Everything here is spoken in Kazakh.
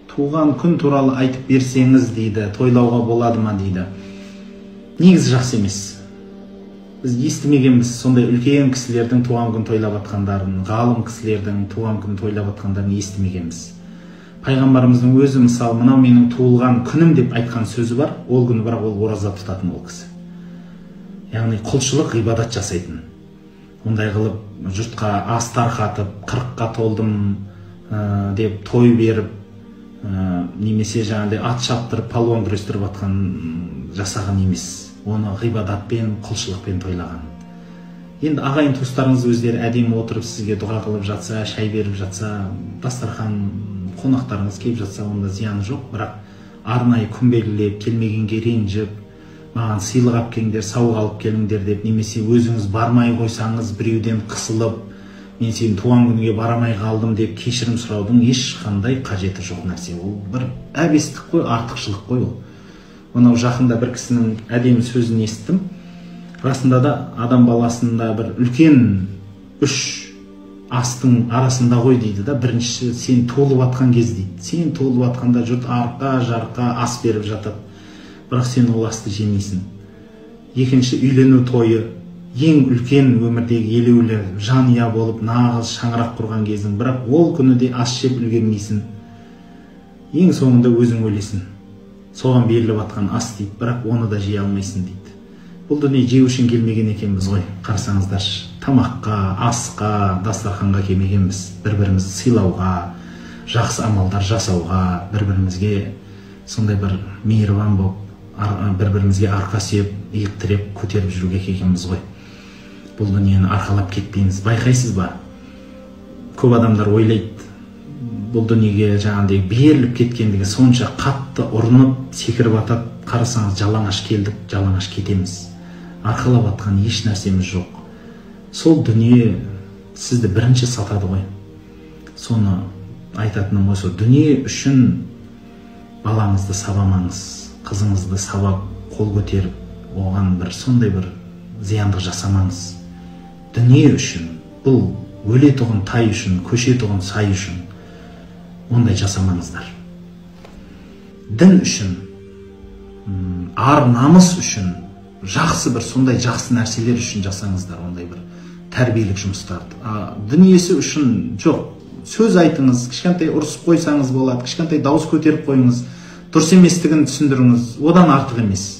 туған күн туралы айтып берсеңіз дейді, тойлауға болады ма дейді. Негізі жақсы емес. Біз естімегенбіз сондай үлкен кісілердің туған күн тойлап атқандарын, ғалым кісілердің туған күн тойлап атқандарын естімегенбіз. Пайғамбарымыздың өзі мысалы, мынау менің туылған күнім деп айтқан сөзі бар, ол күні бірақ ол ораза тұтатын ол кісі. Яғни құлшылық, ғибадат жасайтын. Ондай қылып жұртқа ас тарқатып, 40-қа толдым деп той беріп, немесе жаңағыдай ат шаптырып, палуан күрестіріп атқан жасаған емес. Оны ғибадатпен, құлшылықпен тойлаған. Енді ағайын туыстарыңыз өздері әдемі отырып сізге дұға қылып жатса, шай беріп жатса, дастархан қонақтарыңыз келіп жатса, онда зияны жоқ. Бірақ арнайы күн белгілеп, келмегенге ренжіп, маған сыйлық алып келіңдер, сауық алып келіңдер деп, немесе өзіңіз бармай қойсаңыз, біреуден қысылып, мен сенің туған күнге барамай қалдым деп кешірім сұраудың ешқандай қажеті жоқ нәрсе. Ол бір әбестік қой, артықшылық қой ол. Онау жақында бір кісінің әдемі сөзін естім. Расында да адам баласында бір үлкен 3 астың арасында ғой дейді да. Біріншісі сен толып атқан кез дейді. Сен толып атқанда жұрт арқа жарқа ас беріп жатады, бірақ сен ол асты жемейсің. Екінші үйлену тойы, ең үлкен өмірдегі елеулі жанұя болып нағыз шаңырақ құрған кезің, бірақ ол күні де ас жеп үлгермейсің. Ең соңында өзің өлесің. Соған беріліп атқан ас дейді, бірақ оны да жей алмайсың дейді. Бұл дүние жеу үшін келмеген екенбіз ғой. Қарасаңыздаршы, тамаққа, асқа, дастарханға келмегенбіз. Бір-бірімізді сыйлауға, жақсы амалдар жасауға, бір-бірімізге сондай бір мейірбан болып, бір-бірімізге арқа сүйеп, иық тіреп, көтеріп жүруге келгенбіз ғой. Бұл дүниені арқалап кетпейміз. Байқайсыз ба? Көп адамдар ойлайды, бұл дүниеге жаңағыдай беріліп кеткендігі сонша қатты ұрынып, секіріп атады. Қарасаңыз, жалаңаш келдік, жалаңаш кетеміз. Арқалап атқан еш нәрсеміз жоқ. Сол дүние сізді бірінші сатады ғой. Соны айтатыным осы, дүние үшін балаңызды сабамаңыз, қызыңызды сабап, қол көтеріп, оған бір сондай бір зияндық жасамаңыз. Дүние үшін, бұл өлетұғын тай үшін, көшетұғын сай үшін ондай жасамаңыздар. Дін үшін, ар намыс үшін, жақсы бір сондай жақсы нәрселер үшін жасаңыздар, ондай бір тәрбиелік жұмыстарды. Дүниесі үшін жоқ. Сөз айтыңыз, кішкентай ұрысып қойсаңыз болады, кішкентай дауыс көтеріп қойыңыз, дұрыс еместігін түсіндіріңіз, одан артық емес.